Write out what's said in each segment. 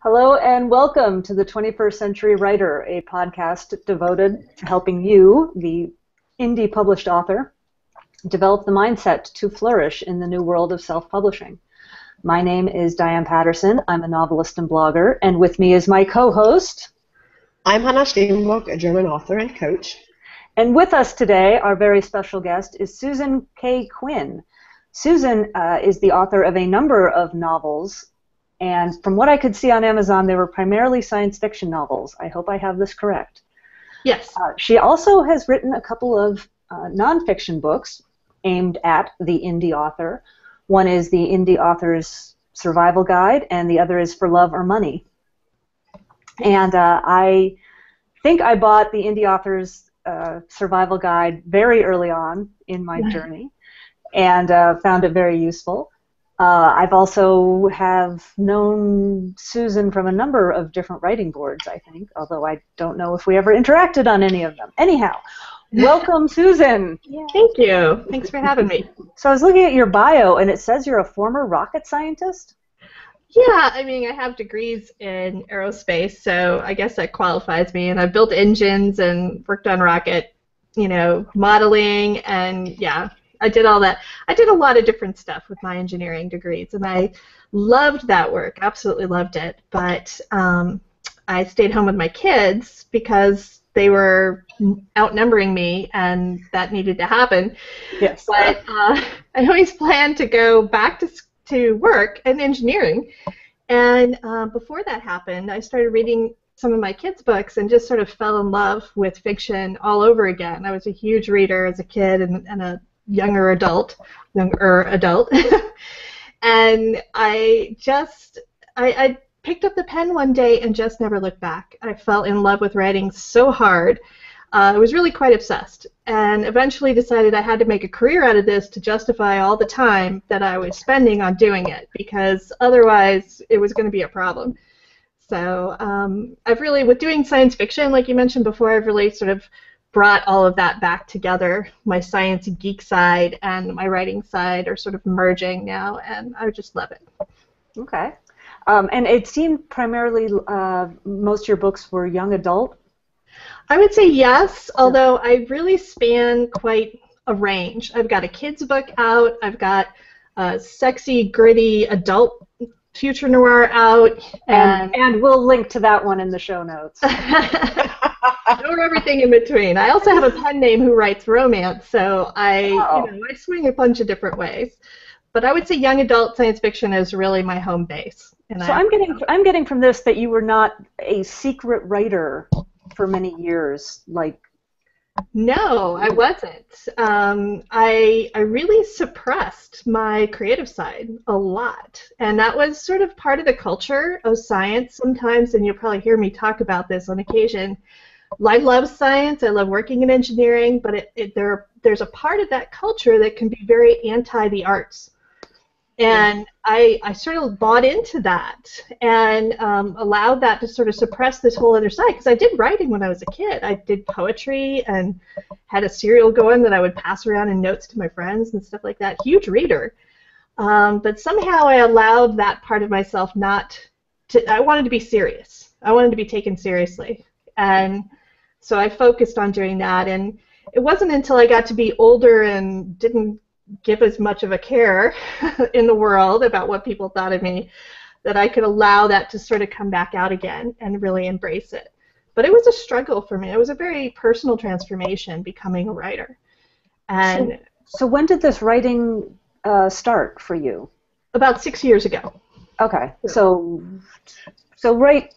Hello and welcome to the 21st Century Writer, a podcast devoted to helping you, the indie published author, develop the mindset to flourish in the new world of self-publishing. My name is Diane Patterson. I'm a novelist and blogger, and with me is my co-host. I'm Hannah Steenbok, a German author and coach. And with us today, our very special guest is Susan Kaye Quinn. Susan is the author of a number of novels, and from what I could see on Amazon, they were primarily science fiction novels. I hope I have this correct. Yes. She also has written a couple of nonfiction books aimed at the indie author. One is the Indie Author's Survival Guide, and the other is For Love or Money. And I think I bought the Indie Author's Survival Guide very early on in my journey, and found it very useful. I've also have known Susan from a number of different writing boards, I think, although I don't know if we ever interacted on any of them. Anyhow, welcome, Susan. Yeah. Thank you. Thanks for having me. So I was looking at your bio, and it says you're a former rocket scientist? Yeah, I mean, I have degrees in aerospace, so I guess that qualifies me. And I've built engines and worked on rocket, modeling, and yeah. I did all that. I did a lot of different stuff with my engineering degrees, and I loved that work, absolutely loved it. But I stayed home with my kids because they were outnumbering me, and that needed to happen. Yes. But I always planned to go back to work in engineering. And before that happened, I started reading some of my kids' books and just sort of fell in love with fiction all over again. I was a huge reader as a kid and a younger adult, and I picked up the pen one day and just never looked back. I fell in love with writing so hard. I was really quite obsessed, and eventually decided I had to make a career out of this to justify all the time that I was spending on doing it, because otherwise it was going to be a problem. So I've really, with doing science fiction, like you mentioned before, I've really sort of brought all of that back together. My science geek side and my writing side are sort of merging now, and I just love it. Okay. And it seemed primarily most of your books were young adult? I would say yes, although I really span quite a range. I've got a kids book out, I've got a sexy, gritty adult future noir out, and we'll link to that one in the show notes. Or everything in between. I also have a pen name who writes romance, so I swing a bunch of different ways. But I would say young adult science fiction is really my home base. And so I'm getting from this that you were not a secret writer for many years, like. No, I wasn't. I really suppressed my creative side a lot, and that was sort of part of the culture of science sometimes, and you'll probably hear me talk about this on occasion. I love science, I love working in engineering, but there's a part of that culture that can be very anti the arts. And I sort of bought into that and allowed that to sort of suppress this whole other side, because I did writing when I was a kid. I did poetry and had a serial going that I would pass around in notes to my friends and stuff like that. Huge reader. But somehow I allowed that part of myself I wanted to be serious. I wanted to be taken seriously. And so I focused on doing that. And it wasn't until I got to be older and didn't give as much of a care in the world about what people thought of me that I could allow that to sort of come back out again and really embrace it. But it was a struggle for me. It was a very personal transformation becoming a writer. And so when did this writing start for you? About 6 years ago. Okay, so right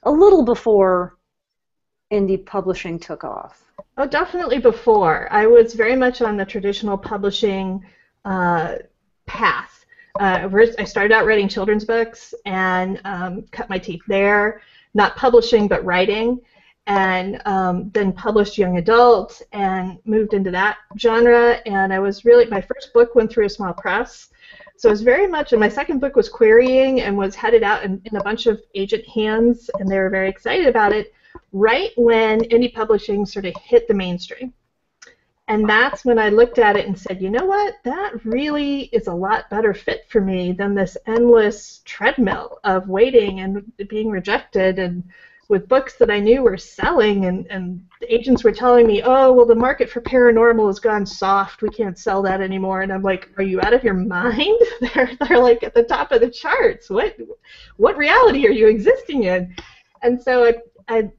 a little before indie publishing took off. Oh, definitely before. I was very much on the traditional publishing path. I started out writing children's books and cut my teeth there, not publishing but writing, and then published young adult and moved into that genre. And I was really, my first book went through a small press, so it was very much, and my second book was querying and was headed out in a bunch of agent hands, and they were very excited about it, right when indie publishing sort of hit the mainstream. And that's when I looked at it and said, you know what, that really is a lot better fit for me than this endless treadmill of waiting and being rejected, and with books that I knew were selling, and the agents were telling me, oh, well, the market for paranormal has gone soft, we can't sell that anymore. And I'm like, are you out of your mind? They're like at the top of the charts. What reality are you existing in? And so I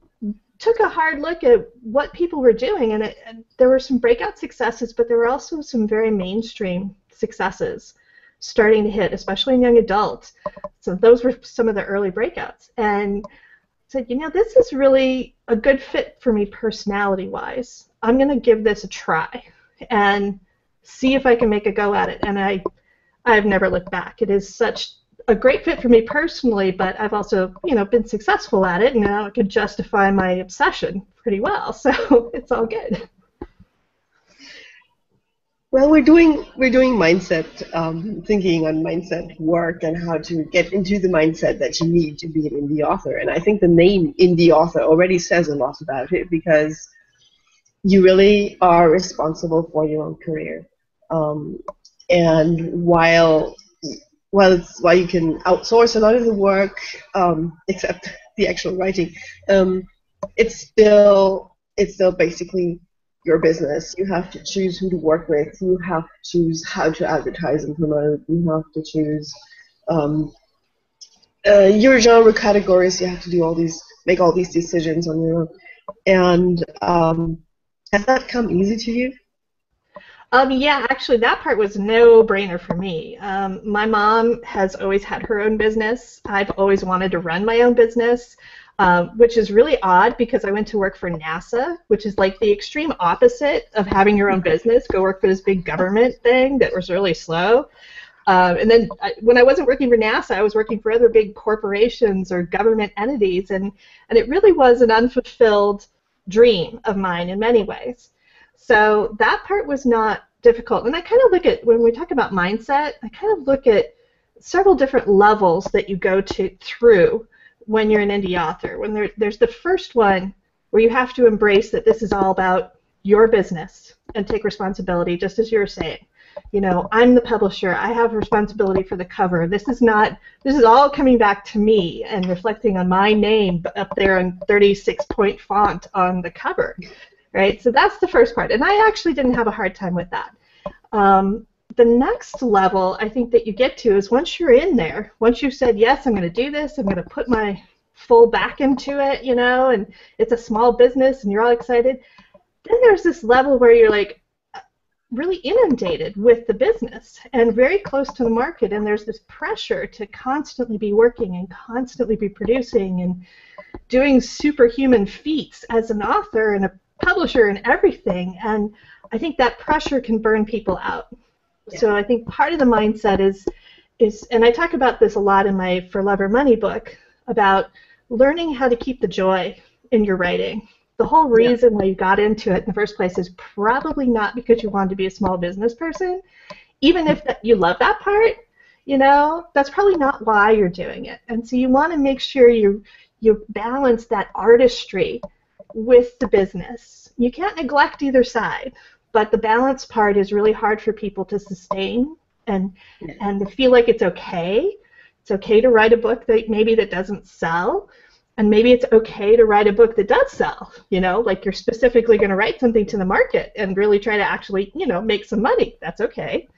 took a hard look at what people were doing, and there were some breakout successes, but there were also some very mainstream successes starting to hit, especially in young adults. So those were some of the early breakouts. And said, you know, this is really a good fit for me personality-wise. I'm going to give this a try and see if I can make a go at it. And I've never looked back. It is such a great fit for me personally, but I've also, you know, been successful at it, and now I could justify my obsession pretty well. So it's all good. Well, we're doing mindset thinking on mindset work and how to get into the mindset that you need to be an indie author. And I think the name indie author already says a lot about it, because you really are responsible for your own career. And while you can outsource a lot of the work, except the actual writing, it's still basically your business. You have to choose who to work with. You have to choose how to advertise and promote. You have to choose your genre categories. You have to make all these decisions on your own. And has that come easy to you? Yeah, actually, that part was no-brainer for me. My mom has always had her own business. I've always wanted to run my own business. Which is really odd, because I went to work for NASA, which is like the extreme opposite of having your own business. Go work for this big government thing that was really slow. And then when I wasn't working for NASA, I was working for other big corporations or government entities, and it really was an unfulfilled dream of mine in many ways. So that part was not difficult. And I kind of look at, when we talk about mindset, I kind of look at several different levels that you go through when you're an indie author. When there's the first one where you have to embrace that this is all about your business and take responsibility, just as you were saying. You know, I'm the publisher. I have responsibility for the cover. This is all coming back to me and reflecting on my name up there in 36-point font on the cover, right? So that's the first part, and I actually didn't have a hard time with that. The next level I think that you get to is once you're in there, once you've said, yes, I'm going to do this, I'm going to put my full back into it, you know, and it's a small business and you're all excited, then there's this level where you're like really inundated with the business and very close to the market, and there's this pressure to constantly be working and constantly be producing and doing superhuman feats as an author and a publisher and everything, and I think that pressure can burn people out. Yeah. So I think part of the mindset is, and I talk about this a lot in my For Love or Money book, about learning how to keep the joy in your writing. The whole reason why you got into it in the first place is probably not because you wanted to be a small business person. Even if you love that part, you know, that's probably not why you're doing it. And so you want to make sure you balance that artistry with the business. You can't neglect either side. But the balance part is really hard for people to sustain, and to feel like it's okay. It's okay to write a book that doesn't sell, and maybe it's okay to write a book that does sell. You know, like you're specifically going to write something to the market and really try to actually, you know, make some money. That's okay.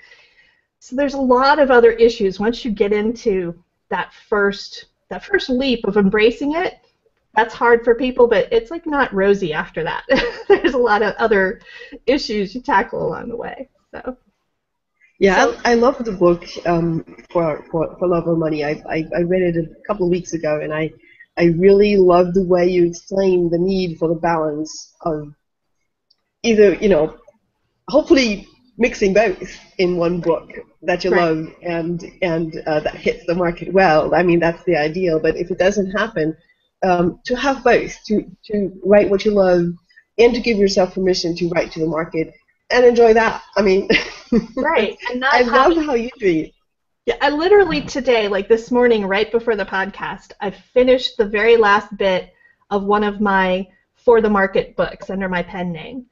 So there's a lot of other issues once you get into that first leap of embracing it. That's hard for people, but it's like not rosy after that. There's a lot of other issues you tackle along the way. So. Yeah, I love the book for Love or Money. I read it a couple of weeks ago, and I really love the way you explain the need for the balance of either, you know, hopefully mixing both in one book that you love and that hits the market well. I mean, that's the ideal, but if it doesn't happen, to have both, to write what you love and to give yourself permission to write to the market and enjoy that. I mean, right. And not I love how you do it. Yeah, I literally today, like this morning, right before the podcast, I finished the very last bit of one of my For the Market books under my pen name.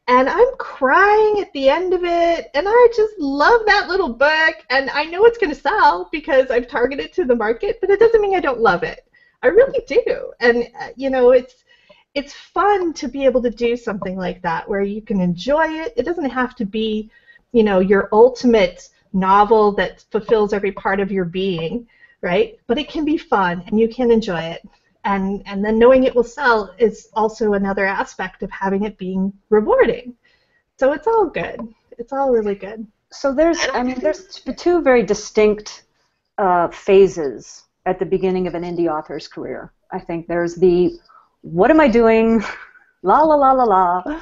And I'm crying at the end of it, and I just love that little book, and I know it's going to sell because I've targeted to the market, but it doesn't mean I don't love it. I really do. And, it's fun to be able to do something like that where you can enjoy it. It doesn't have to be, your ultimate novel that fulfills every part of your being, right? But it can be fun, and you can enjoy it. And then knowing it will sell is also another aspect of having it being rewarding. So it's all good. It's all really good. So there's two very distinct phases at the beginning of an indie author's career. I think there's the, what am I doing? La la la la la.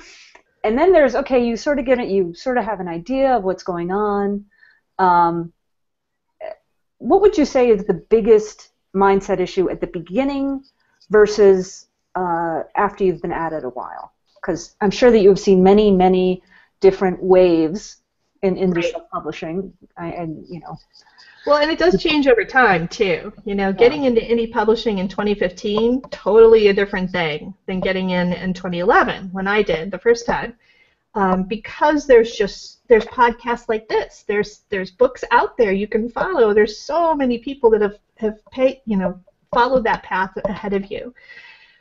And then there's, okay, you sort of get it, you sort of have an idea of what's going on. What would you say is the biggest mindset issue at the beginning versus after you've been at it a while? Because I'm sure that you've seen many, many different waves in indie self-publishing, Well, and it does change over time, too. Getting into indie publishing in 2015, totally a different thing than getting in 2011 when I did the first time. Because there's podcasts like this. There's books out there you can follow. There's so many people that have followed that path ahead of you.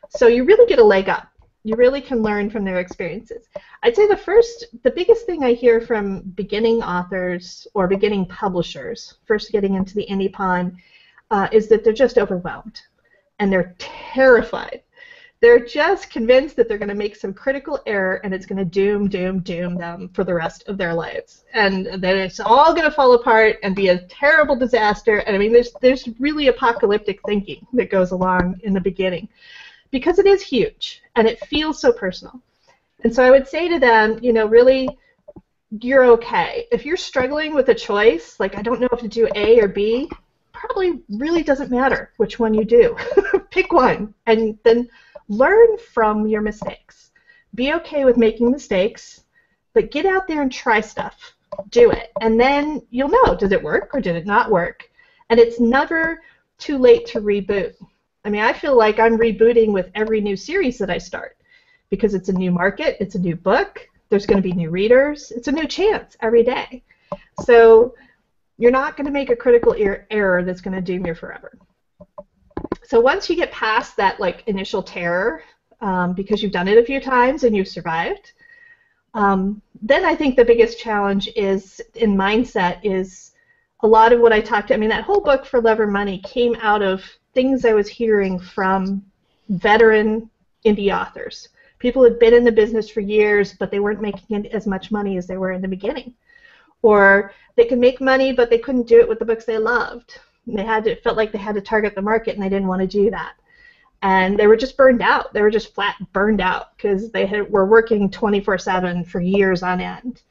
So you really get a leg up. You really can learn from their experiences. I'd say the biggest thing I hear from beginning authors or beginning publishers, first getting into the indie pond, is that they're just overwhelmed and they're terrified. They're just convinced that they're going to make some critical error and it's going to doom them for the rest of their lives. And that it's all going to fall apart and be a terrible disaster. And I mean, there's really apocalyptic thinking that goes along in the beginning because it is huge and it feels so personal. And so I would say to them, really, you're okay. If you're struggling with a choice, like I don't know if to do A or B, probably really doesn't matter which one you do. Pick one and then learn from your mistakes. Be okay with making mistakes, but get out there and try stuff. Do it. And then you'll know, does it work or did it not work? And it's never too late to reboot. I mean, I feel like I'm rebooting with every new series that I start because it's a new market, it's a new book, there's going to be new readers, it's a new chance every day. So you're not going to make a critical error that's going to doom you forever. So once you get past that initial terror, because you've done it a few times and you've survived, then I think the biggest challenge is in mindset is a lot of what I talked. I mean, that whole book For Love or Money came out of things I was hearing from veteran indie authors. People had been in the business for years, but they weren't making as much money as they were in the beginning, or they could make money, but they couldn't do it with the books they loved. It felt like they had to target the market, and they didn't want to do that. And they were just burned out. They were just flat burned out because they were working 24/7 for years on end.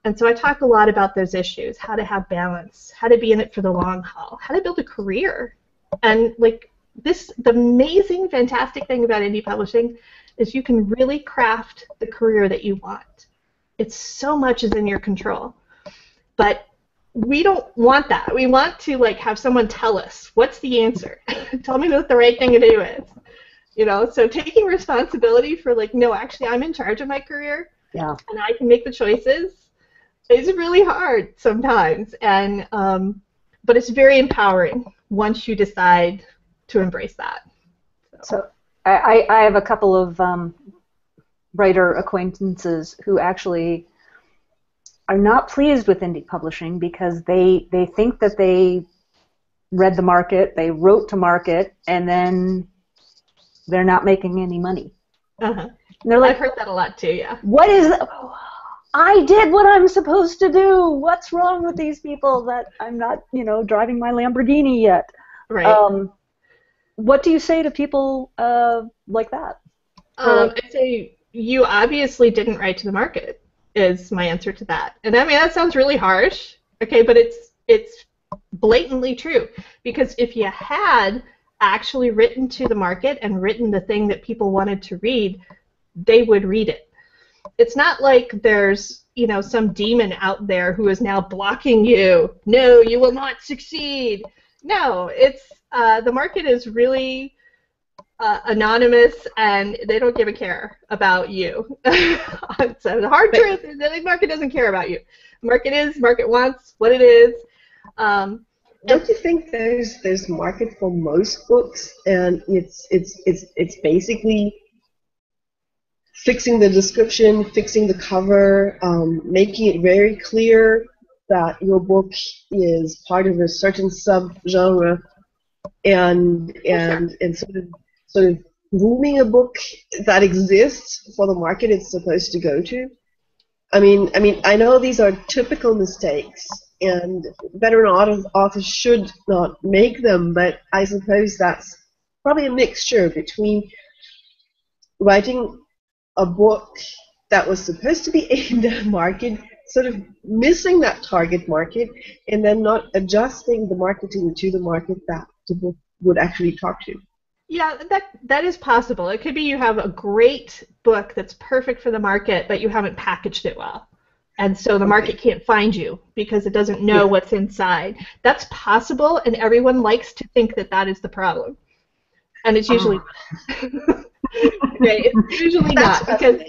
And so I talk a lot about those issues, how to have balance, how to be in it for the long haul, how to build a career. And the amazing, fantastic thing about indie publishing is you can really craft the career that you want. It's so much is in your control. But we don't want that. We want to have someone tell us what's the answer. Tell me what the right thing to do is. So taking responsibility for no, actually I'm in charge of my career. Yeah. And I can make the choices is really hard sometimes. And but it's very empowering once you decide to embrace that. So I have a couple of writer acquaintances who actually are not pleased with indie publishing because they think that they read the market, they wrote to market, and then they're not making any money. Uh-huh. And they're like, I've heard that a lot too, yeah. What is that? I did what I'm supposed to do. What's wrong with these people that I'm not, driving my Lamborghini yet? Right. What do you say to people like that? I'd say you obviously didn't write to the market is my answer to that. And I mean, that sounds really harsh, okay, but it's blatantly true. Because if you had actually written to the market and written the thing that people wanted to read, they would read it. It's not like there's, some demon out there who is now blocking you. No, you will not succeed. No, it's the market is really anonymous, and they don't give a care about you. It's a hard truth. The market doesn't care about you. Market wants what it is. Don't you think there's market for most books, and it's basically fixing the description, fixing the cover, making it very clear that your book is part of a certain subgenre, and sort of grooming a book that exists for the market it's supposed to go to. I mean, I know these are typical mistakes, and veteran authors should not make them, but I suppose that's probably a mixture between writing a book that was supposed to be aimed at a market, sort of missing that target market, and then not adjusting the marketing to the market that the book would actually talk to. Yeah, that is possible. It could be you have a great book that's perfect for the market, but you haven't packaged it well. And so the market can't find you because it doesn't know what's inside. That's possible, and everyone likes to think that that is the problem. And it's usually it's usually not, because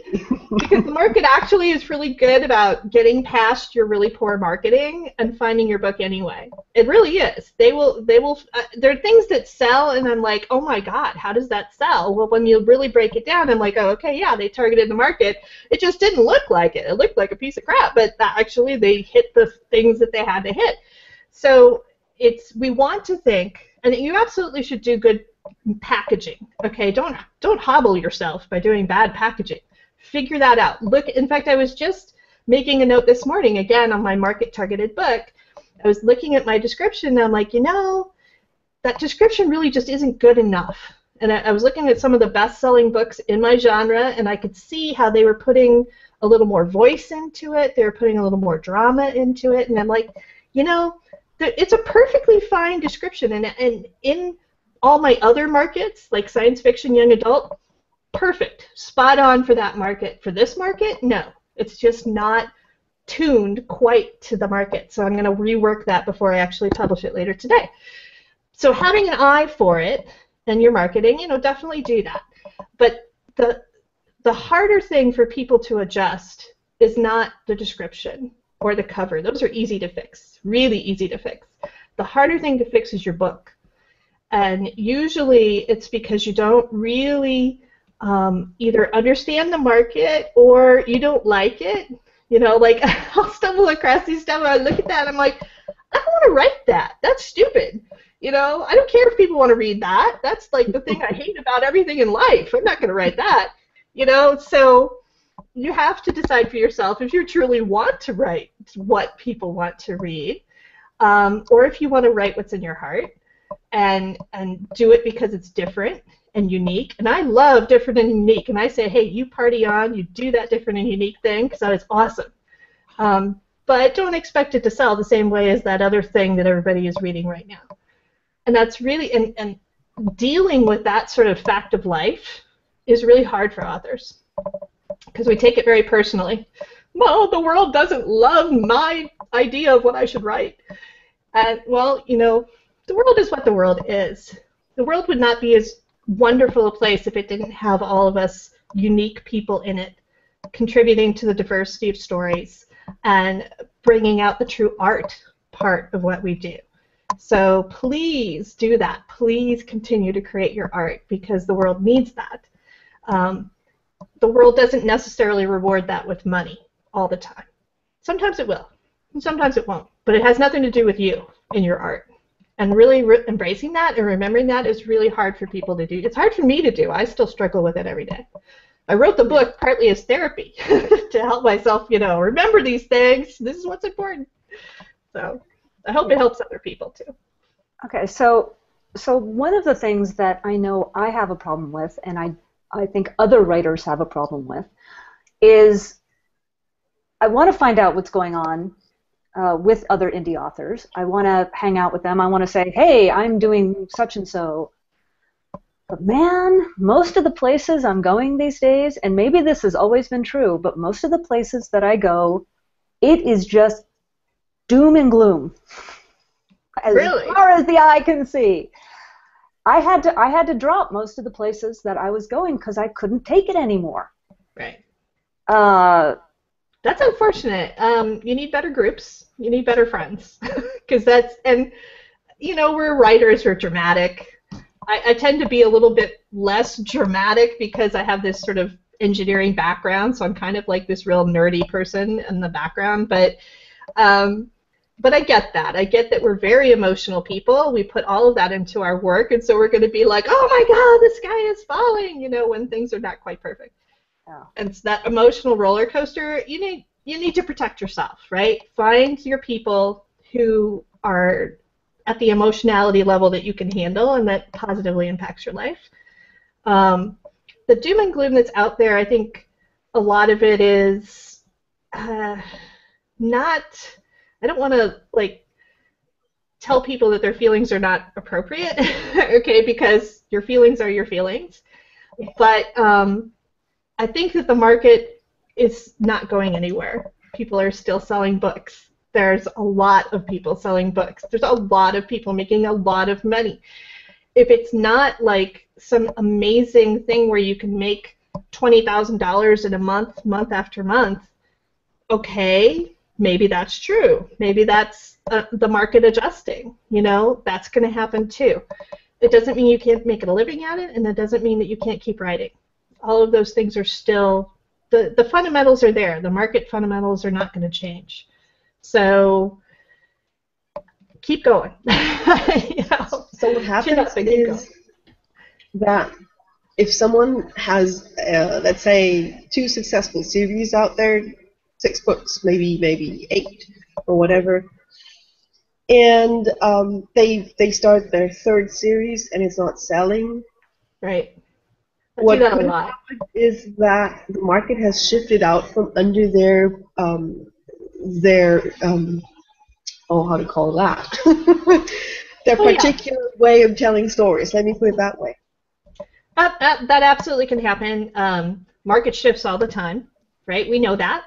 the market actually is really good about getting past your really poor marketing and finding your book anyway. It really is. They will. There are things that sell, and I'm like, oh my God, how does that sell? Well, when you really break it down, I'm like, oh, okay, yeah, they targeted the market. It just didn't look like it. It looked like a piece of crap, but actually they hit the things that they had to hit. So we want to think, and you absolutely should do good packaging. Okay, don't hobble yourself by doing bad packaging. Figure that out. In fact, I was just making a note this morning again on my market targeted book. I was looking at my description, and I'm like, that description really just isn't good enough. And I was looking at some of the best-selling books in my genre, and I could see how they were putting a little more voice into it. They were putting a little more drama into it, and I'm like, it's a perfectly fine description, and in all my other markets, like science fiction, young adult, perfect, spot on for that market. For this market, no, it's just not tuned quite to the market. So I'm going to rework that before I actually publish it later today. So having an eye for it and your marketing, definitely do that. But the harder thing for people to adjust is not the description or the cover. Those are easy to fix, really easy to fix. The harder thing to fix is your book. And usually it's because you don't really either understand the market or you don't like it. Like I'll stumble across these stuff and I look at that and I'm like, I don't want to write that. That's stupid. I don't care if people want to read that. That's like the thing I hate about everything in life. I'm not going to write that. So you have to decide for yourself if you truly want to write what people want to read, or if you want to write what's in your heart. And do it because it's different and unique. And I love different and unique. And I say, hey, you party on, you do that different and unique thing because that is awesome. But don't expect it to sell the same way as that other thing that everybody is reading right now. And that's really, and dealing with that sort of fact of life is really hard for authors because we take it very personally. Well, the world doesn't love my idea of what I should write. And, well, the world is what the world is. The world would not be as wonderful a place if it didn't have all of us unique people in it, contributing to the diversity of stories and bringing out the true art part of what we do. So please do that. Please continue to create your art because the world needs that. The world doesn't necessarily reward that with money all the time. Sometimes it will, and sometimes it won't. But it has nothing to do with you and your art. And really embracing that and remembering that is really hard for people to do. It's hard for me to do. I still struggle with it every day. I wrote the book partly as therapy to help myself, remember these things. This is what's important. So I hope it helps other people too. Okay, so one of the things that I know I have a problem with, and I think other writers have a problem with, is I want to find out what's going on with other indie authors. I want to hang out with them. I want to say, hey, I'm doing such and so. But man, most of the places I'm going these days, and maybe this has always been true, but most of the places that I go, it is just doom and gloom. As Really? far as the eye can see. I had to drop most of the places that I was going because I couldn't take it anymore. Right. That's unfortunate. You need better groups. You need better friends, because we're writers, we're dramatic. I tend to be a little bit less dramatic because I have this sort of engineering background, so I'm kind of like this real nerdy person in the background. But I get that. I get that we're very emotional people. We put all of that into our work, and so we're going to be like, oh my God, the sky is falling, when things are not quite perfect. Yeah. And it's that emotional roller coaster. You need to protect yourself, right? Find your people who are at the emotionality level that you can handle and that positively impacts your life. The doom and gloom that's out there, I think a lot of it is not. I don't want to tell people that their feelings are not appropriate, okay? Because your feelings are your feelings. But I think that the market is not going anywhere. People are still selling books. There's a lot of people selling books. There's a lot of people making a lot of money. If it's not like some amazing thing where you can make $20,000 in a month after month, okay, maybe that's true. Maybe that's the market adjusting. That's going to happen too. It doesn't mean you can't make a living at it, and it doesn't mean that you can't keep writing. All of those things are still, the fundamentals are there. The market fundamentals are not going to change. So keep going. So what happens is that if someone has, let's say, 2 successful series out there, 6 books, maybe 8 or whatever, and they start their 3rd series and it's not selling. Right. What could happen is that the market has shifted out from under their how to call that? Their particular way of telling stories. Let me put it that way. That absolutely can happen. Market shifts all the time, right? We know that.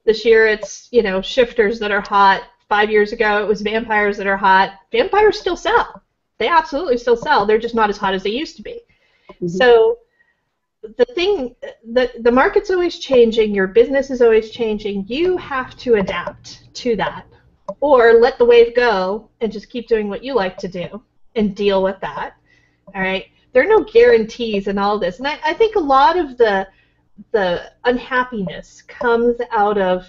This year it's, shifters that are hot. 5 years ago it was vampires that are hot. Vampires still sell. They absolutely still sell. They're just not as hot as they used to be. Mm-hmm. So the market's always changing. Your business is always changing. You have to adapt to that, or let the wave go and just keep doing what you like to do and deal with that. All right. There are no guarantees in all this, and I think a lot of the unhappiness comes out of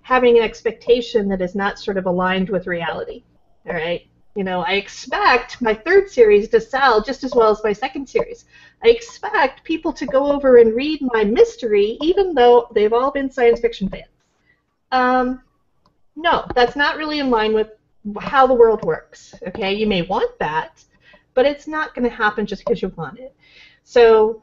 having an expectation that is not sort of aligned with reality. All right. I expect my 3rd series to sell just as well as my 2nd series. I expect people to go over and read my mystery, even though they've all been science fiction fans. No, that's not really in line with how the world works. Okay, you may want that, but it's not going to happen just because you want it. So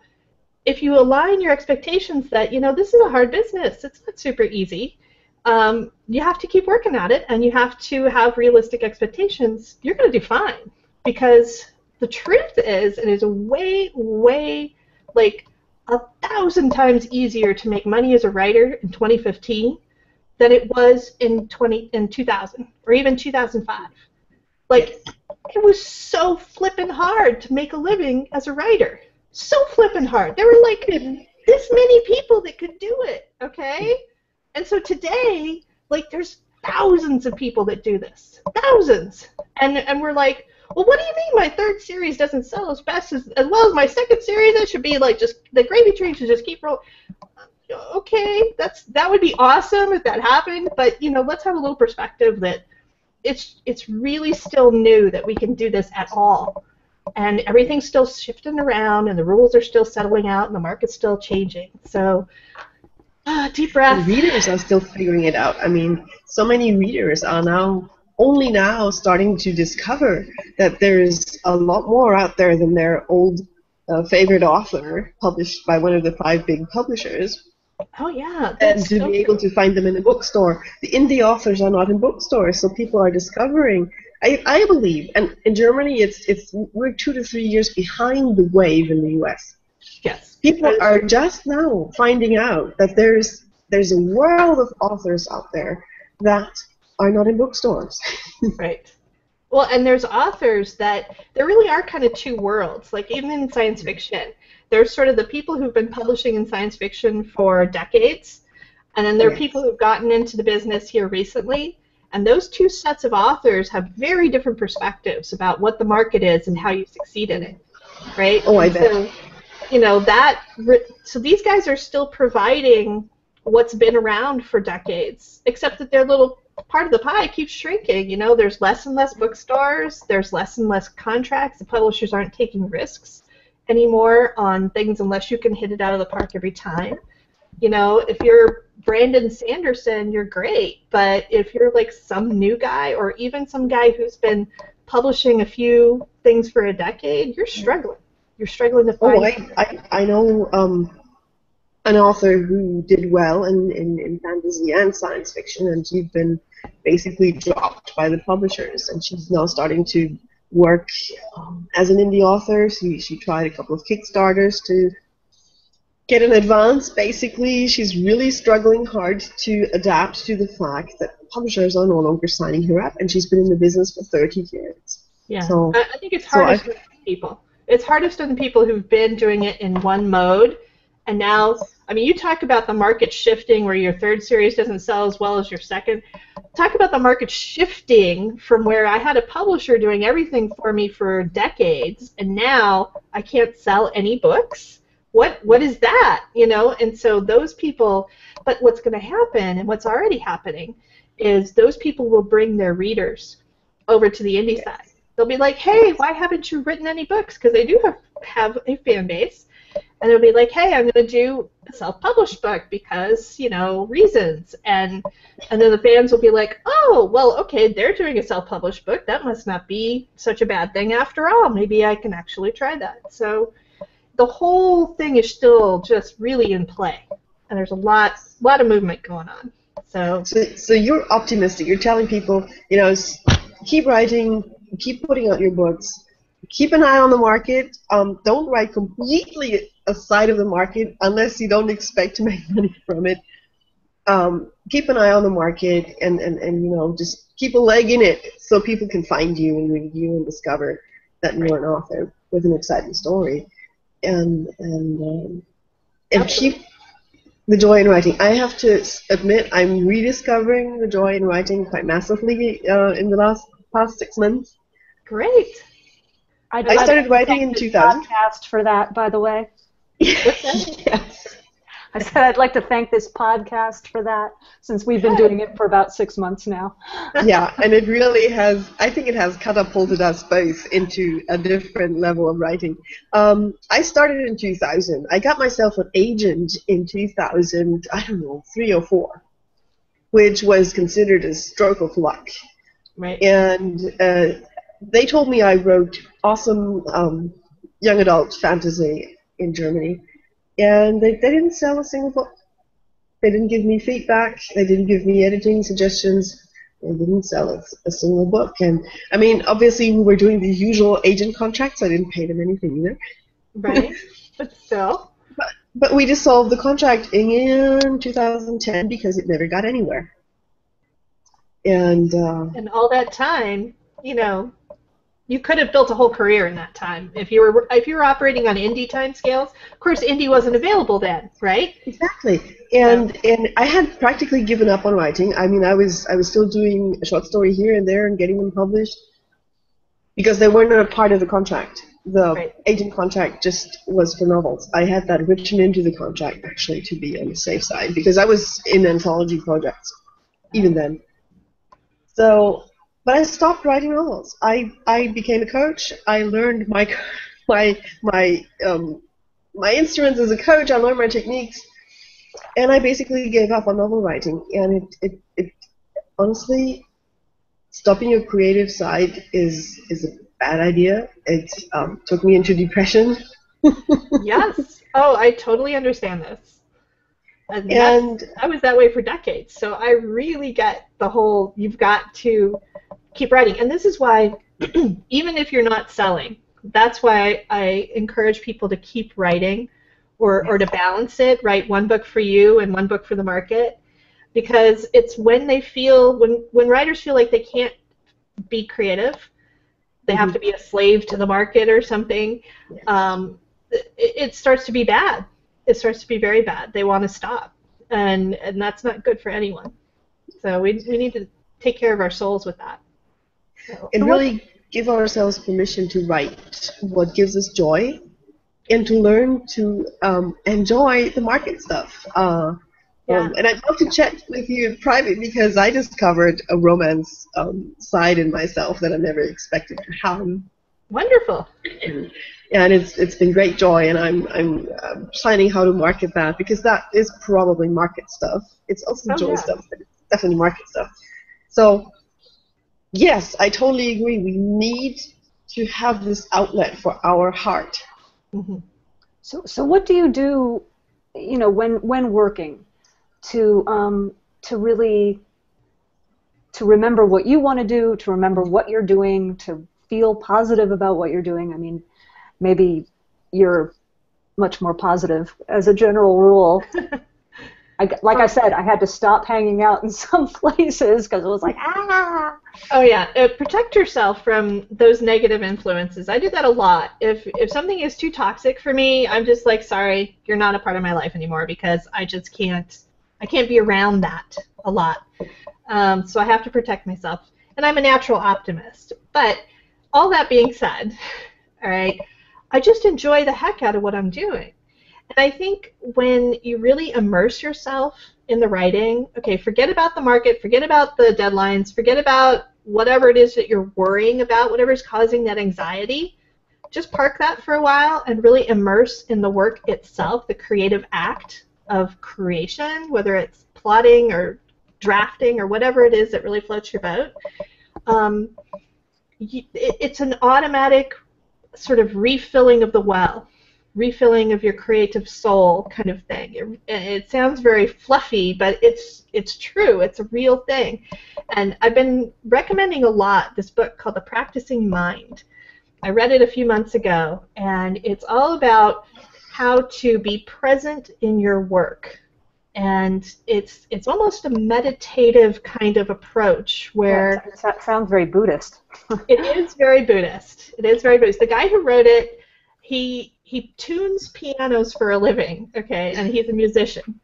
if you align your expectations that, this is a hard business, it's not super easy, you have to keep working at it, and you have to have realistic expectations, you're going to do fine. Because the truth is, it is way, way, 1,000 times easier to make money as a writer in 2015 than it was in 2000 or even 2005. It was so flippin' hard to make a living as a writer. So flippin' hard. There were this many people that could do it, okay? And so today, there's thousands of people that do this. Thousands. And we're like, well, what do you mean my 3rd series doesn't sell as fast as well as my 2nd series? It should be just the gravy train should just keep rolling. Okay, that would be awesome if that happened, but let's have a little perspective that it's really still new that we can do this at all, and everything's still shifting around, and the rules are still settling out, and the market's still changing. So, deep breath. The readers are still figuring it out. I mean, so many readers are only now starting to discover that there's a lot more out there than their old favorite author published by one of the 5 big publishers. Oh, yeah. And to be able to find them in a bookstore. The indie authors are not in bookstores, so people are discovering. I believe, and in Germany, we're 2 to 3 years behind the wave in the U.S. Yes. People are just now finding out that there's a world of authors out there that are not in bookstores. Right. Well, and there's authors that there really are kind of two worlds. Like even in science fiction, there's sort of the people who've been publishing in science fiction for decades, and then there are people who've gotten into the business here recently. And those two sets of authors have very different perspectives about what the market is and how you succeed in it, right? Oh, I bet. So, so these guys are still providing what's been around for decades, except that their little part of the pie keeps shrinking. There's less and less bookstores, there's less and less contracts, the publishers aren't taking risks anymore on things unless you can hit it out of the park every time. If you're Brandon Sanderson, you're great, but if you're like some new guy or even some guy who's been publishing a few things for a decade, you're struggling. You're struggling to find. I know an author who did well in fantasy and science fiction, and she's been basically dropped by the publishers, and she's now starting to work as an indie author. She tried a couple of Kickstarters to get an advance. Basically, she's really struggling hard to adapt to the fact that publishers are no longer signing her up, and she's been in the business for 30 years. Yeah, so, I think it's hardest for people. It's hardest on the people who've been doing it in one mode, and now, you talk about the market shifting where your third series doesn't sell as well as your second. Talk about the market shifting from where I had a publisher doing everything for me for decades, and now I can't sell any books. What is that? And so those people, but what's going to happen, and what's already happening, is those people will bring their readers over to the indie side. They'll be like, hey, why haven't you written any books? Because they do have a fan base. And they'll be like, hey, I'm going to do a self-published book because, reasons. And then the fans will be like, oh, well, okay, they're doing a self-published book. That must not be such a bad thing after all. Maybe I can actually try that. So the whole thing is still just really in play. And there's a lot of movement going on. So you're optimistic. You're telling people, keep writing, keep putting out your books, keep an eye on the market. Don't write completely aside of the market unless you don't expect to make money from it. Keep an eye on the market and just keep a leg in it so people can find you and read you and discover that you're an author with an exciting story. And keep the joy in writing. I have to admit, I'm rediscovering the joy in writing quite massively in the past 6 months. Great. I started writing in 2000. Podcast for that, by the way. Yes. I said I'd like to thank this podcast for that, since we've been doing it for about 6 months now. Yeah, and it really has, I think it has catapulted us both into a different level of writing. I started in 2000. I got myself an agent in 2000, I don't know, 3 or 4, which was considered a stroke of luck. Right. And they told me I wrote awesome young adult fantasy in Germany. And they didn't sell a single book. They didn't give me feedback. They didn't give me editing suggestions. They didn't sell a single book. And, obviously we were doing the usual agent contracts. I didn't pay them anything either. Right, but still. But we dissolved the contract in 2010 because it never got anywhere. And all that time, you could have built a whole career in that time if you were operating on indie timescales. Of course, indie wasn't available then, right? Exactly. And I had practically given up on writing. I was still doing a short story here and there and getting them published because they weren't a part of the contract. The agent contract just was for novels. I had that written into the contract actually to be on the safe side because I was in anthology projects even then. So. But I stopped writing novels. I became a coach. I learned my instruments as a coach. I learned my techniques, and I basically gave up on novel writing. And it honestly, stopping your creative side is a bad idea. It took me into depression. Yes. Oh, I totally understand this. And I was that way for decades. So I really get the whole you've got to keep writing. And this is why, even if you're not selling, that's why I encourage people to keep writing or to balance it, write one book for you and one book for the market. Because it's when they feel, when writers feel like they can't be creative they have to be a slave to the market or something, it starts to be bad. It starts to be very bad. They want to stop, and that's not good for anyone. So we need to take care of our souls with that. So, And really give ourselves permission to write what gives us joy, and to learn to enjoy the market stuff. And I'd love to chat with you in private, because I discovered a romance side in myself that I never expected to have. Wonderful. And it's been great joy, and I'm planning how to market that, because that is probably market stuff. It's also joy stuff, but it's definitely market stuff. So yes, I totally agree. We need to have this outlet for our heart. Mm-hmm. So what do you do, when working, to really remember what you want to do, to remember what you're doing, to feel positive about what you're doing? I mean, maybe you're much more positive as a general rule. I said, I had to stop hanging out in some places because it was like, ah. Oh yeah, protect yourself from those negative influences. I do that a lot. If something is too toxic for me, I'm just like, sorry, you're not a part of my life anymore, because I just can't. I can't be around that a lot. So I have to protect myself, and I'm a natural optimist. But all that being said, all right, I just enjoy the heck out of what I'm doing. And I think when you really immerse yourself in the writing, okay, forget about the market, forget about the deadlines, forget about whatever it is that you're worrying about, whatever's causing that anxiety, just park that for a while and really immerse in the work itself, the creative act of creation, whether it's plotting or drafting or whatever it is that really floats your boat. It's an automatic sort of refilling of the well, refilling of your creative soul kind of thing. It sounds very fluffy, but it's true. It's a real thing. And I've been recommending a lot this book called The Practicing Mind. I read it a few months ago, and it's all about how to be present in your work. And it's almost a meditative kind of approach where... That sounds very Buddhist. It is very Buddhist. It is very Buddhist. The guy who wrote it, he tunes pianos for a living, okay, and he's a musician.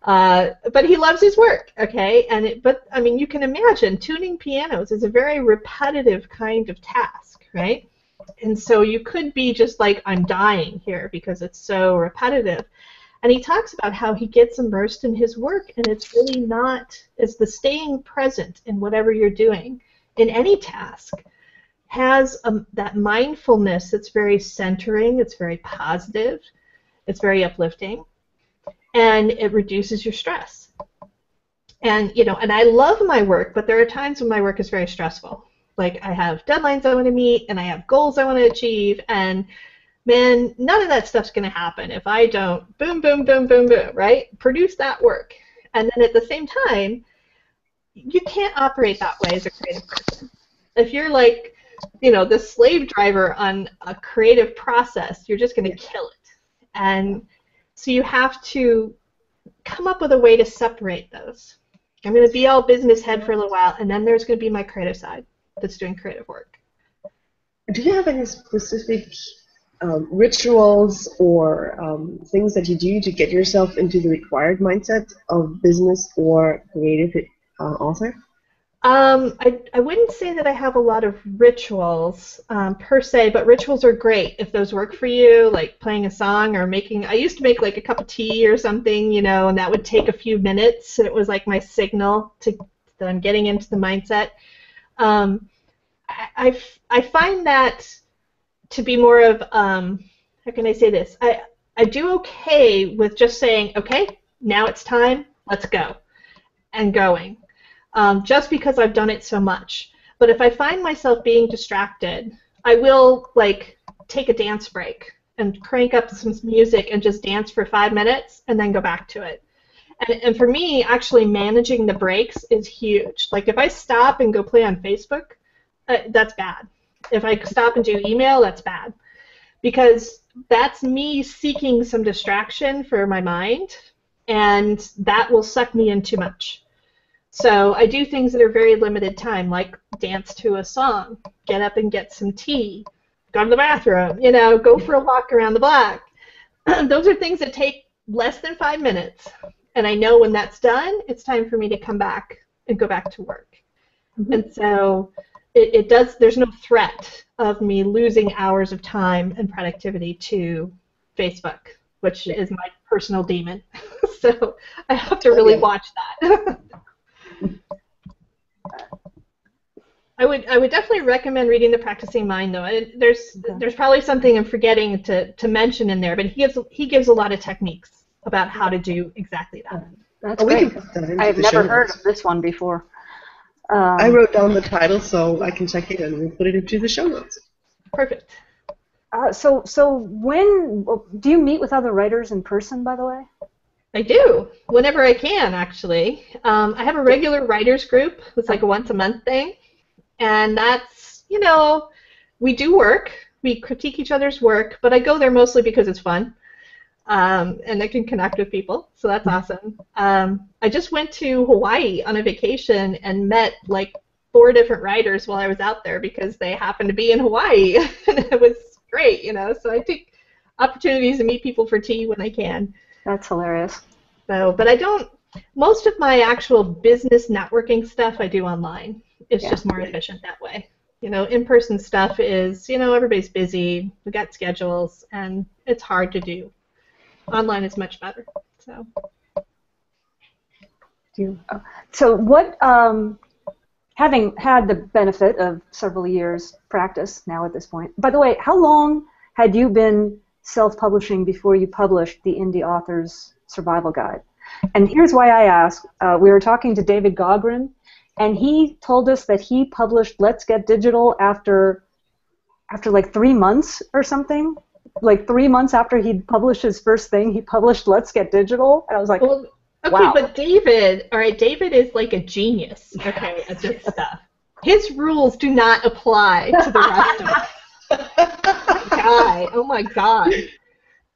But he loves his work, okay, but I mean, you can imagine tuning pianos is a very repetitive kind of task, right? And so you could be just like, I'm dying here because it's so repetitive. And he talks about how he gets immersed in his work, and it's really not, it's the staying present in whatever you're doing, in any task, has that mindfulness that's very centering, it's very positive, it's very uplifting, and it reduces your stress. And, and I love my work, but there are times when my work is very stressful. Like, I have deadlines I want to meet, and I have goals I want to achieve, and man, none of that stuff's going to happen if I don't boom, boom, boom, boom, boom, right? Produce that work. And then at the same time, you can't operate that way as a creative person. If you're like, the slave driver on a creative process, you're just going to kill it. And so you have to come up with a way to separate those. I'm going to be all business head for a little while, and then there's going to be my creative side that's doing creative work. Do you have any specific rituals or things that you do to get yourself into the required mindset of business or creative author? I wouldn't say that I have a lot of rituals per se, but rituals are great if those work for you, like playing a song or I used to make like a cup of tea or something, and that would take a few minutes, and it was like my signal that I'm getting into the mindset. I find that to be more of, how can I say this? I do okay with just saying, okay, now it's time, let's go, and going. Just because I've done it so much. But if I find myself being distracted, I will take a dance break and crank up some music and just dance for 5 minutes and then go back to it. And for me, actually managing the breaks is huge. Like if I stop and go play on Facebook, that's bad. If I stop and do email, that's bad. Because that's me seeking some distraction for my mind, and that will suck me in too much. So I do things that are very limited time, like dance to a song, get up and get some tea, go to the bathroom, go for a walk around the block. Those are things that take less than 5 minutes. And I know when that's done, it's time for me to come back and go back to work. Mm-hmm. And so it does, there's no threat of me losing hours of time and productivity to Facebook, which is my personal demon. So I have to really watch that. I would definitely recommend reading The Practicing Mind, though. There's probably something I'm forgetting to mention in there, but he gives a lot of techniques about how to do exactly that. That's great. I've never heard of this one before. I wrote down the title so I can check it and we'll put it into the show notes. Perfect. So when do you meet with other writers in person, by the way? I do, whenever I can, actually. I have a regular writers group. It's like a once-a-month thing. And that's, we do work. We critique each other's work, but I go there mostly because it's fun. And I can connect with people, so that's awesome. I just went to Hawaii on a vacation and met like 4 different writers while I was out there because they happened to be in Hawaii. And it was great, so I take opportunities to meet people for tea when I can. That's hilarious. So, but I don't, most of my actual business networking stuff I do online. It's just more efficient that way. In-person stuff is, everybody's busy, we got schedules, and it's hard to do. Online is much better. So what, having had the benefit of several years practice now at this point, by the way, how long had you been self-publishing before you published the Indie Author's Survival Guide? And here's why I ask. We were talking to David Gaughran, and he told us that he published Let's Get Digital after like 3 months or something. Like 3 months after he'd published his first thing, he published Let's Get Digital, and I was like, well, okay, wow. But David is like a genius, okay, at this stuff. His rules do not apply to the rest of us. Guy, oh my God.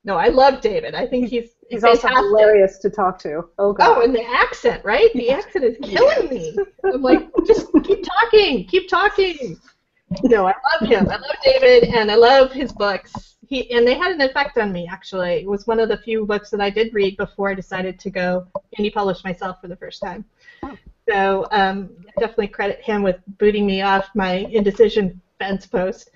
No, I love David. I think he's also hilarious to talk to. Oh, God. Oh, and the accent, right? The accent is killing me. I'm like, just keep talking. No, I love him. I love David, and I love his books. And they had an effect on me, actually. It was one of the few books that I did read before I decided to go indie publish myself for the first time. Oh. So I definitely credit him with booting me off my indecision fence post.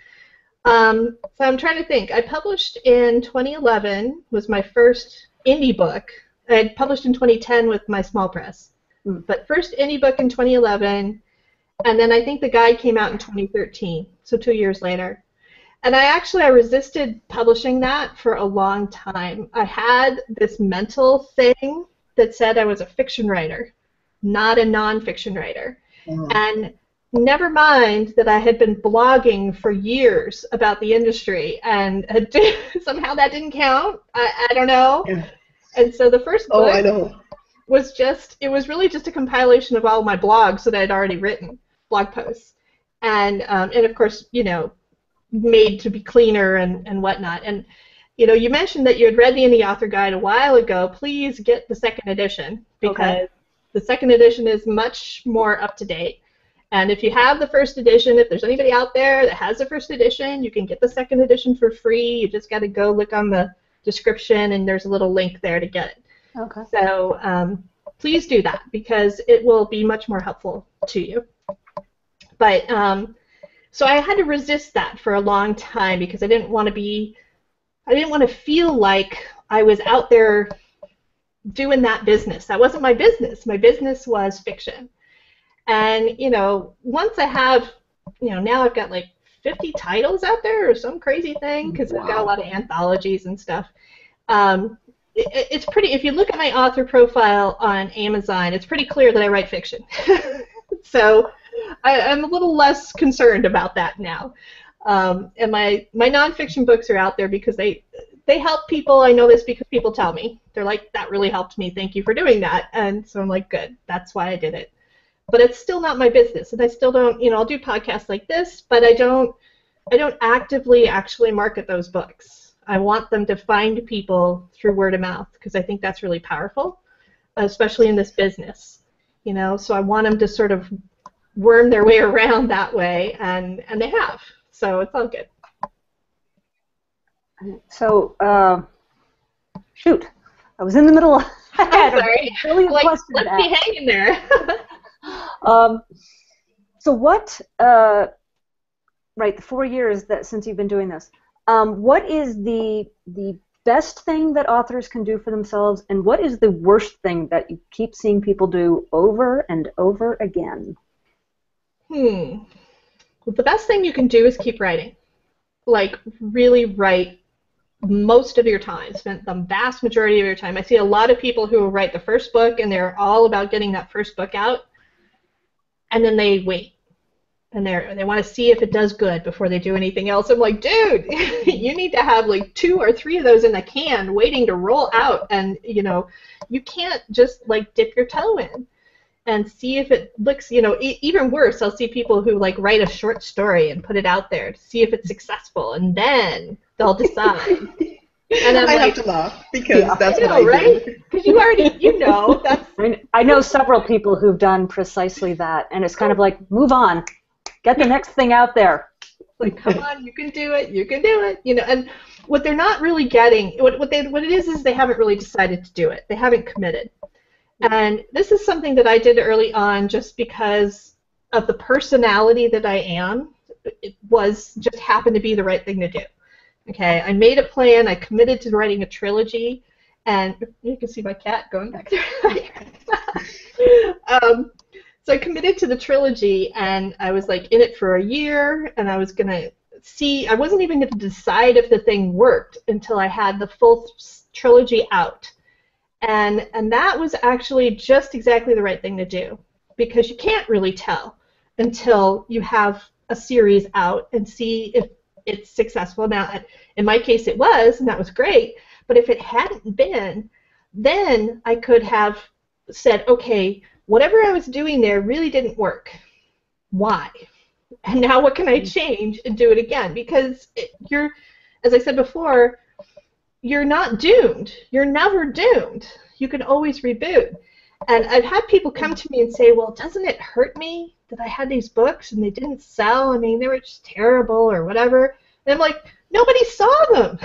So I'm trying to think. I published in 2011, was my first indie book. I had published in 2010 with my small press. But first indie book in 2011, and then I think the guide came out in 2013, so 2 years later. And I resisted publishing that for a long time. I had this mental thing that said I was a fiction writer, not a nonfiction writer. And never mind that I had been blogging for years about the industry, and somehow that didn't count. I don't know. Yeah. And so the first book was really just a compilation of all my blogs that I'd already written, blog posts. And of course, made to be cleaner and whatnot. And you mentioned that you had read the Indie Author Guide a while ago. Please get the second edition, because the second edition is much more up to date. And if you have the first edition, if there's anybody out there that has the first edition, you can get the second edition for free. You just got to go look on the description, and there's a little link there to get it. Okay. So please do that, because it will be much more helpful to you. But so I had to resist that for a long time, because I didn't want to feel like I was out there doing that business. That wasn't my business. My business was fiction. And, once I have, now I've got like 50 titles out there or some crazy thing, because I've got a lot of anthologies and stuff. It's pretty, if you look at my author profile on Amazon, it's pretty clear that I write fiction. So I'm a little less concerned about that now. And my nonfiction books are out there because they help people. I know this because people tell me. They're like, that really helped me. Thank you for doing that. And so I'm like, good. That's why I did it. But it's still not my business, and I still don't. I'll do podcasts like this, but I don't actively actually market those books. I want them to find people through word of mouth, because I think that's really powerful, especially in this business. you know, so I want them to sort of worm their way around that way, and they have. So it's all good. So, shoot, I was in the middle of I'm sorry. brilliant Like, question. let's be hanging there. So what, right, the 4 years that since you've been doing this, what is the best thing that authors can do for themselves, and what is the worst thing that you keep seeing people do over and over again? Well, the best thing you can do is keep writing. Like, really write most of your time, spend the vast majority of your time. I see a lot of people who write the first book, and they're all about getting that first book out, and then they wait. And they want to see if it does good before they do anything else. I'm like, dude, you need to have like 2 or 3 of those in the can waiting to roll out. And, you know, you can't just like dip your toe in and see if it looks, you know, even worse, I'll see people who like write a short story and put it out there to see if it's successful, and then they'll decide. And I have to laugh because that's what I do. Right? Because you already, you know, that's. I know several people who've done precisely that, and it's kind of like, move on. Get the next thing out there. Like, come on, you can do it, you can do it. You know, and what they're not really getting, what it is they haven't really decided to do it. They haven't committed. And this is something that I did early on just because of the personality that I am. It was just happened to be the right thing to do. Okay, I made a plan, I committed to writing a trilogy, and you can see my cat going back there. So I committed to the trilogy, and I was like in it for a year, and I was going to see, I wasn't even going to decide if the thing worked until I had the full trilogy out. And that was actually just exactly the right thing to do, because you can't really tell until you have a series out and see if it's successful. Now, in my case it was, and that was great, but if it hadn't been, then I could have said, okay, whatever I was doing there really didn't work. Why? And now what can I change and do it again? Because you're, as I said before, you're not doomed. You're never doomed. You can always reboot. And I've had people come to me and say, well, doesn't it hurt me that I had these books and they didn't sell? I mean, they were just terrible or whatever. And I'm like, nobody saw them.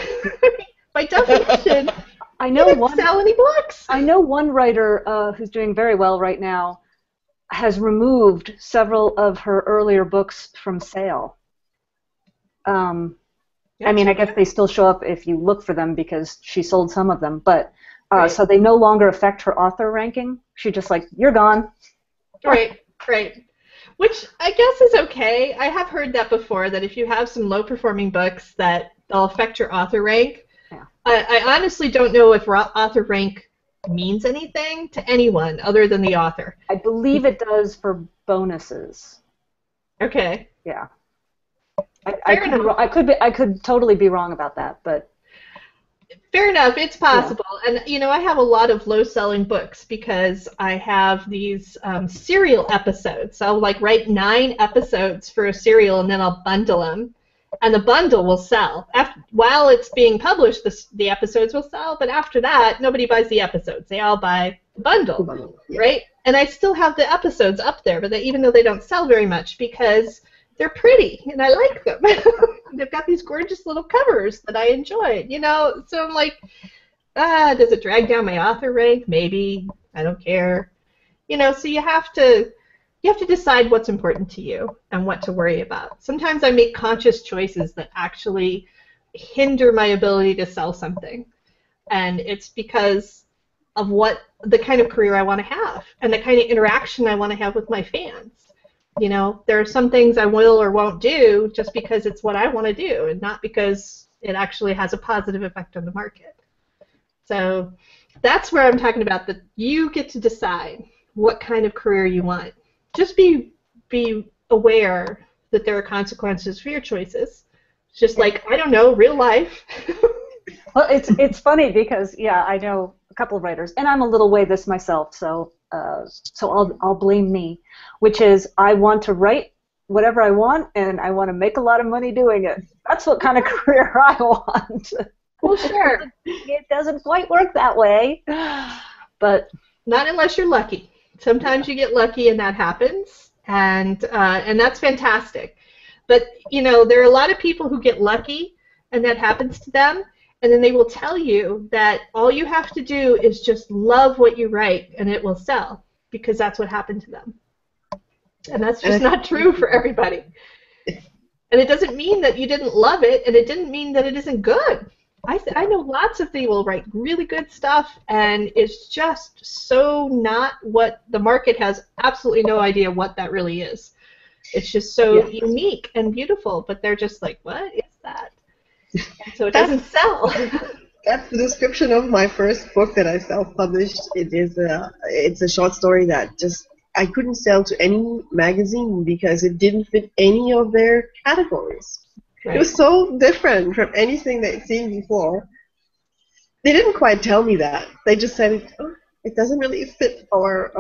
By definition, I know you didn't sell any books. I know one writer who's doing very well right now has removed several of her earlier books from sale. I mean, I guess they still show up if you look for them because she sold some of them, but so they no longer affect her author ranking. She just like, you're gone. Right. Which I guess is okay. I have heard that before, that if you have some low-performing books that they'll affect your author rank. Yeah. I honestly don't know if author rank means anything to anyone other than the author. I believe it does for bonuses. Okay. Yeah. I could totally be wrong about that, but fair enough. It's possible. Yeah. And you know, I have a lot of low-selling books because I have these serial episodes. So I'll like write 9 episodes for a serial, and then I'll bundle them. And the bundle will sell. While it's being published, the episodes will sell, but after that, nobody buys the episodes. They all buy the bundle, right? And I still have the episodes up there, but even though they don't sell very much, because they're pretty, and I like them. They've got these gorgeous little covers that I enjoy, you know? So I'm like, does it drag down my author rank? Maybe. I don't care. You know, so you have to decide what's important to you and what to worry about. Sometimes I make conscious choices that actually hinder my ability to sell something. And it's because of what the kind of career I want to have and the kind of interaction I want to have with my fans. You know, there are some things I will or won't do just because it's what I want to do and not because it actually has a positive effect on the market. So that's where I'm talking about that you get to decide what kind of career you want. Just be aware that there are consequences for your choices. Just like, I don't know, real life. Well, it's funny because, yeah, I know a couple of writers, and I'm a little way this myself, so I'll blame me, which is I want to write whatever I want, and I want to make a lot of money doing it. That's what kind of career I want. Well, sure. It doesn't quite work that way, but not unless you're lucky. Sometimes you get lucky and that happens, and that's fantastic. But there are a lot of people who get lucky and that happens to them, and then they will tell you that all you have to do is just love what you write and it will sell, because that's what happened to them. And that's just not true for everybody. And it doesn't mean that you didn't love it, and it didn't mean that it isn't good. I know lots of people write really good stuff, and it's just so not what the market has absolutely no idea what that really is. It's just so unique and beautiful, but they're just like, what is that? And so it doesn't sell. That's the description of my first book that I self-published. It's a short story that just I couldn't sell to any magazine because it didn't fit any of their categories. Right. It was so different from anything they'd seen before. They didn't quite tell me that. They just said, oh, it doesn't really fit our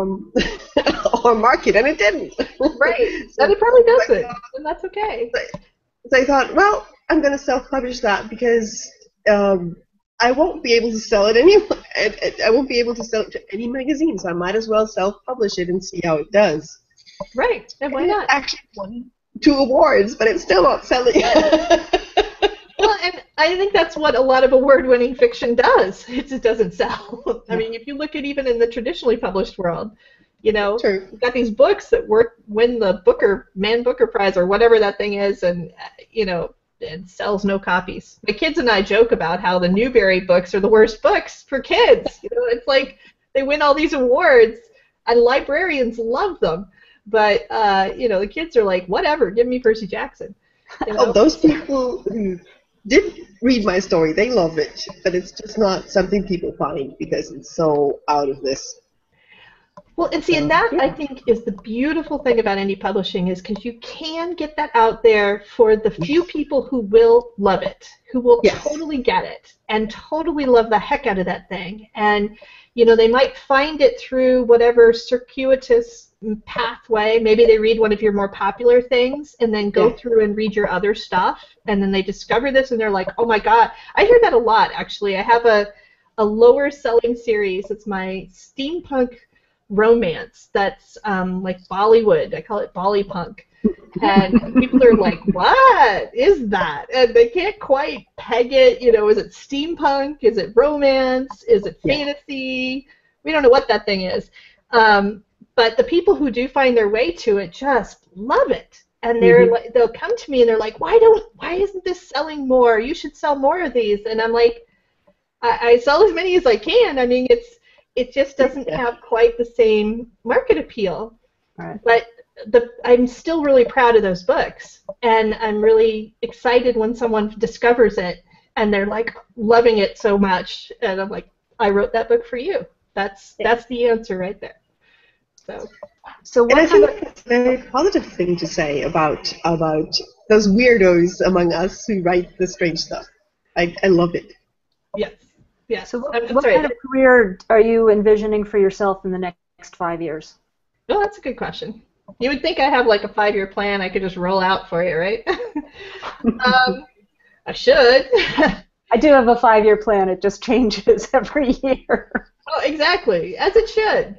our market, and it didn't. Right. So and it probably doesn't, and that's okay. So I thought, well, I'm going to self-publish that because I won't be able to sell it I won't be able to sell it to any magazine, so I might as well self-publish it and see how it does. Right. And why not? Actually won 2 awards, but it's still not selling. Well, and I think that's what a lot of award-winning fiction does. It just doesn't sell. I mean, if you look at even in the traditionally published world, True. You've got these books that win the Man Booker Prize or whatever that thing is, and and sells no copies. My kids and I joke about how the Newbery books are the worst books for kids. It's like they win all these awards, and librarians love them, but the kids are like, whatever, give me Percy Jackson. Oh, those people who did read my story, they love it, but it's just not something people find because it's so out of this. Well, and see, and that I think is the beautiful thing about indie publishing is because you can get that out there for the few people who will love it, who will totally get it and totally love the heck out of that thing. And, they might find it through whatever circuitous pathway. Maybe they read one of your more popular things and then go through and read your other stuff, and then they discover this and they're like, oh my God. I hear that a lot, actually. I have a lower selling series. It's my steampunk romance that's like Bollywood. I call it Bollypunk. And people are like, what is that? And they can't quite peg it. Is it steampunk? Is it romance? Is it fantasy? We don't know what that thing is. But the people who do find their way to it just love it. And they'll come to me and they're like, why isn't this selling more? You should sell more of these. And I'm like, I sell as many as I can. I mean, it just doesn't have quite the same market appeal. Right. But I'm still really proud of those books, and I'm really excited when someone discovers it and they're like loving it so much, and I'm like, I wrote that book for you. That's the answer right there. So and I think it's a very positive thing to say about those weirdos among us who write the strange stuff. I love it. Yes. Yeah. So what kind of career are you envisioning for yourself in the next 5 years? Oh, that's a good question. You would think I have like a 5-year plan I could just roll out for you, right? I should. I do have a 5-year plan. It just changes every year. Oh, exactly. As it should.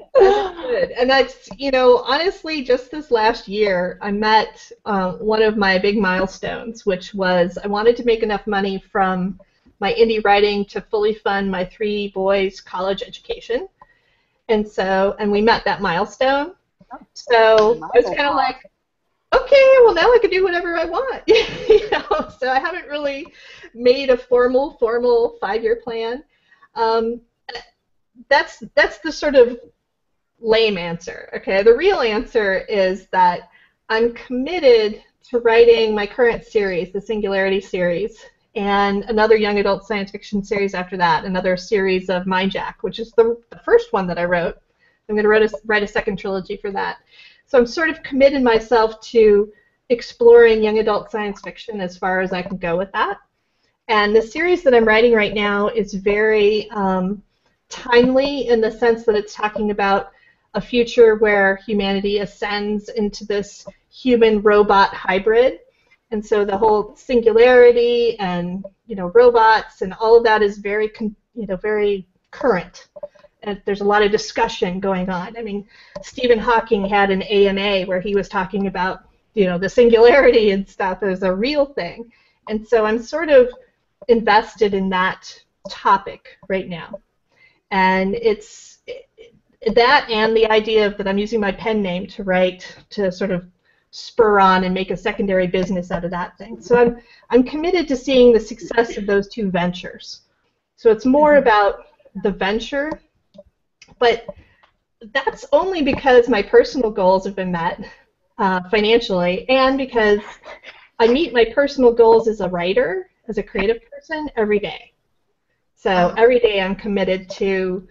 And that's, honestly, just this last year, I met one of my big milestones, which was I wanted to make enough money from my indie writing to fully fund my 3 boys' college education. And we met that milestone. So I was kind of like, okay, well now I can do whatever I want. So I haven't really made a formal 5-year plan. That's the sort of lame answer. Okay, the real answer is that I'm committed to writing my current series, the Singularity series, and another young adult science fiction series after that, another series of Mindjack, which is the first one that I wrote. I'm going to write a second trilogy for that. So I'm sort of committed myself to exploring young adult science fiction as far as I can go with that. And the series that I'm writing right now is very timely in the sense that it's talking about a future where humanity ascends into this human-robot hybrid. And so the whole singularity and robots and all of that is very very current. there's a lot of discussion going on. I mean, Stephen Hawking had an AMA where he was talking about, the singularity and stuff as a real thing. And so I'm sort of invested in that topic right now. And it's that and the idea that I'm using my pen name to write to sort of spur on and make a secondary business out of that thing. So I'm committed to seeing the success of those two ventures. So it's more about the venture, but that's only because my personal goals have been met financially, and because I meet my personal goals as a writer, as a creative person, every day. So every day I'm committed to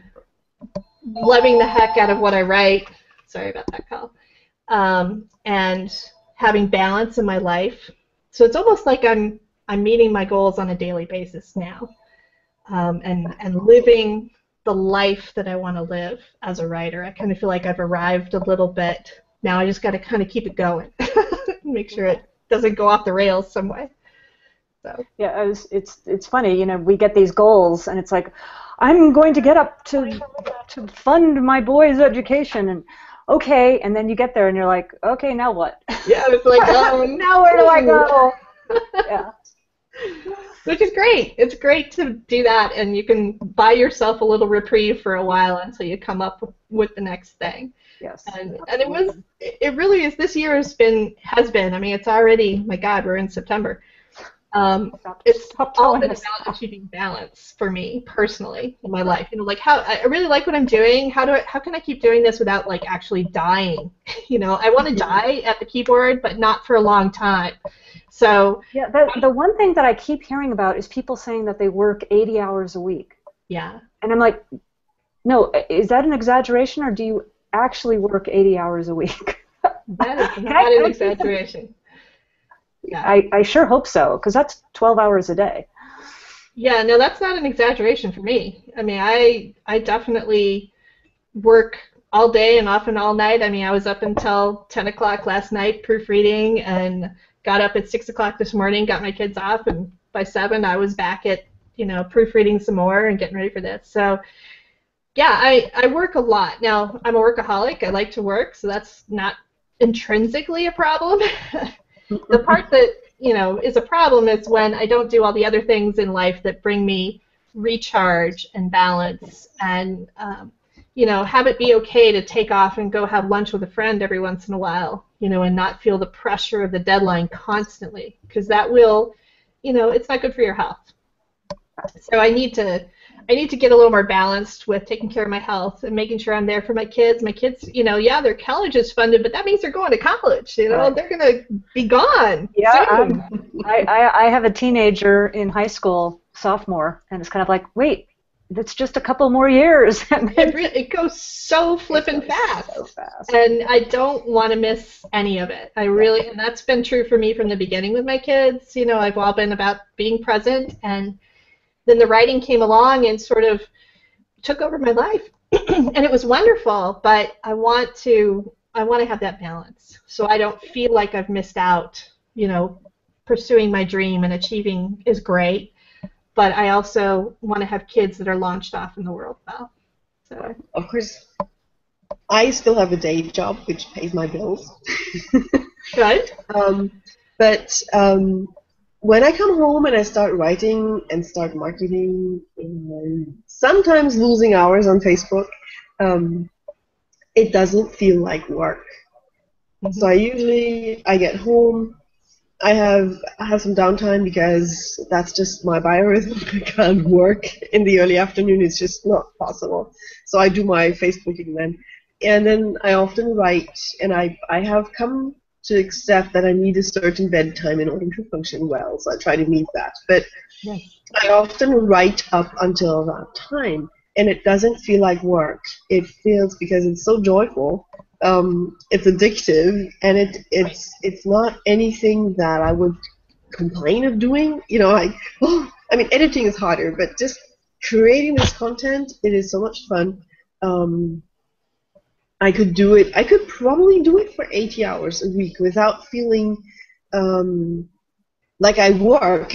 loving the heck out of what I write. Sorry about that, Kyle. And having balance in my life. So it's almost like I'm meeting my goals on a daily basis now, and living the life that I want to live as a writer. I kind of feel like I've arrived a little bit. Now I just got to kind of keep it going, make sure it doesn't go off the rails some way. So. Yeah, it's funny, we get these goals, and it's like, I'm going to get up to fund my boy's education, and okay, and then you get there and you're like, okay, now what? Yeah, it's like, oh, now where do I go? Yeah. Which is great. It's great to do that, and you can buy yourself a little reprieve for a while until you come up with the next thing. Yes. And it really is. This year has been. I mean, it's already. My God, we're in September. It's all been about achieving balance for me personally in my life. Like how I really like what I'm doing. How can I keep doing this without like actually dying? I want to die at the keyboard, but not for a long time. So yeah, the one thing that I keep hearing about is people saying that they work 80 hours a week. Yeah. And I'm like, no, is that an exaggeration, or do you actually work 80 hours a week? That is not an exaggeration. Yeah. I sure hope so, because that's 12 hours a day. Yeah, no, that's not an exaggeration for me. I mean, I definitely work all day and often all night. I mean, I was up until 10 o'clock last night proofreading, and got up at 6 o'clock this morning, got my kids off, and by 7 I was back at, proofreading some more and getting ready for this. So, yeah, I work a lot. Now, I'm a workaholic. I like to work, so that's not intrinsically a problem. The part that, is a problem is when I don't do all the other things in life that bring me recharge and balance and, have it be okay to take off and go have lunch with a friend every once in a while, and not feel the pressure of the deadline constantly, because that will, it's not good for your health. So I need to get a little more balanced with taking care of my health and making sure I'm there for my kids. My kids, their college is funded, but that means they're going to college. Right. They're going to be gone. Yeah, I have a teenager in high school, sophomore, and it's kind of like, wait, it's just a couple more years. It goes so flippin' fast. So fast. And I don't want to miss any of it. And that's been true for me from the beginning with my kids. I've all been about being present, and then the writing came along and sort of took over my life. And it was wonderful, but I want to have that balance so I don't feel like I've missed out. Pursuing my dream and achieving is great, but I also want to have kids that are launched off in the world well. So of course, I still have a day job which pays my bills. Good. But when I come home and I start writing and start marketing, and sometimes losing hours on Facebook, it doesn't feel like work. Mm-hmm. So I get home, I have some downtime because that's just my biorhythm. I can't work in the early afternoon. It's just not possible. So I do my Facebooking then. And then I often write, and I have come to accept that I need a certain bedtime in order to function well. So I try to meet that. But yes, I often write up until that time, and it doesn't feel like work. It feels, because it's so joyful, it's addictive, and it's not anything that I would complain of doing. I mean, editing is harder, but just creating this content, it is so much fun. I could do it. I could probably do it for 80 hours a week without feeling like I work.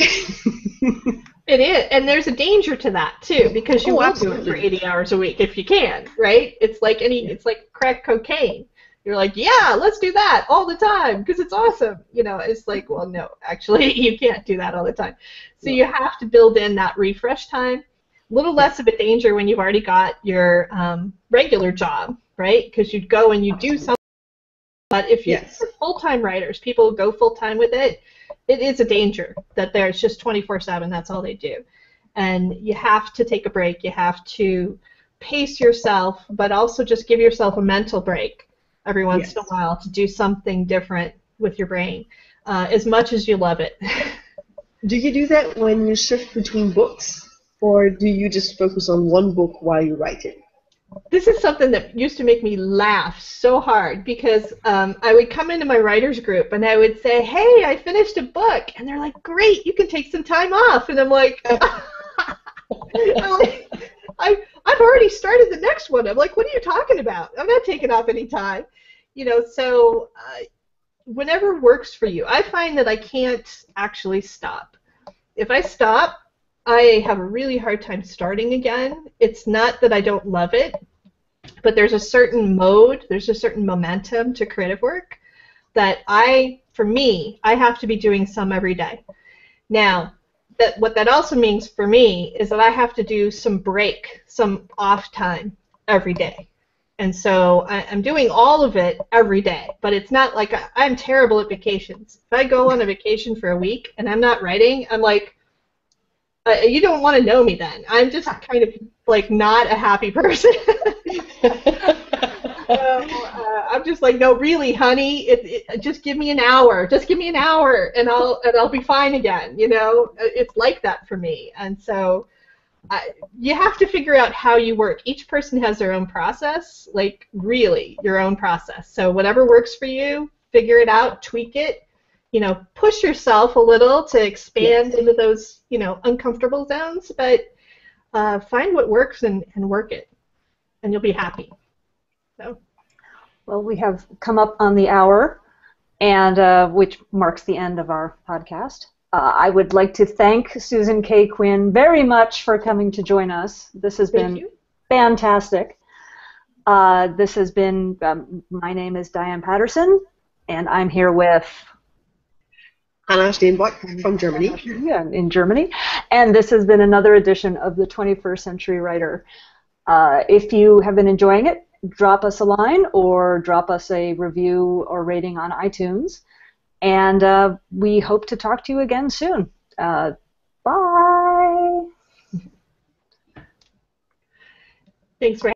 It is, and there's a danger to that too, because you will do it for 80 hours a week if you can, right? It's like it's like crack cocaine. You're like, yeah, let's do that all the time because it's awesome. You know, it's like, well, no, actually, you can't do that all the time. So you have to build in that refresh time. A little less of a danger when you've already got your regular job, right? Because you'd go and you do something. But if you're full-time writers, people who go full-time with it, it is a danger that there's just 24/7, that's all they do. And you have to take a break. You have to pace yourself, but also just give yourself a mental break every once in a while to do something different with your brain, as much as you love it. Do you do that when you shift between books, or do you just focus on one book while you write it? This is something that used to make me laugh so hard because I would come into my writers group and I would say, hey, I finished a book. And they're like, great, you can take some time off. And I'm like, I've already started the next one. I'm like, what are you talking about? I'm not taking off any time. You know, so whenever works for you. I find that I can't actually stop. If I stop, I have a really hard time starting again. It's not that I don't love it, but there's a certain mode, there's a certain momentum to creative work that for me, I have to be doing some every day. Now, what that also means for me is that I have to do some break, some off time every day. And so I'm doing all of it every day, but it's not like I'm terrible at vacations. If I go on a vacation for a week and I'm not writing, I'm like, you don't want to know me then. I'm just kind of like not a happy person. I'm just like, no, really, honey, just give me an hour. Just give me an hour, and I'll be fine again. You know, it's like that for me. And so you have to figure out how you work. Each person has their own process, like really your own process. So whatever works for you, figure it out, tweak it. You know, push yourself a little to expand into those, you know, uncomfortable zones, but find what works and work it, and you'll be happy. So. Well, we have come up on the hour, and which marks the end of our podcast. I would like to thank Susan Kaye Quinn very much for coming to join us. This has been fantastic. This has been, my name is Diane Patterson, and I'm here with Anna Steenbock from Germany. Yeah, in Germany. And this has been another edition of the 21st Century Writer. If you have been enjoying it, drop us a line or drop us a review or rating on iTunes. And we hope to talk to you again soon. Bye. Thanks, Ray.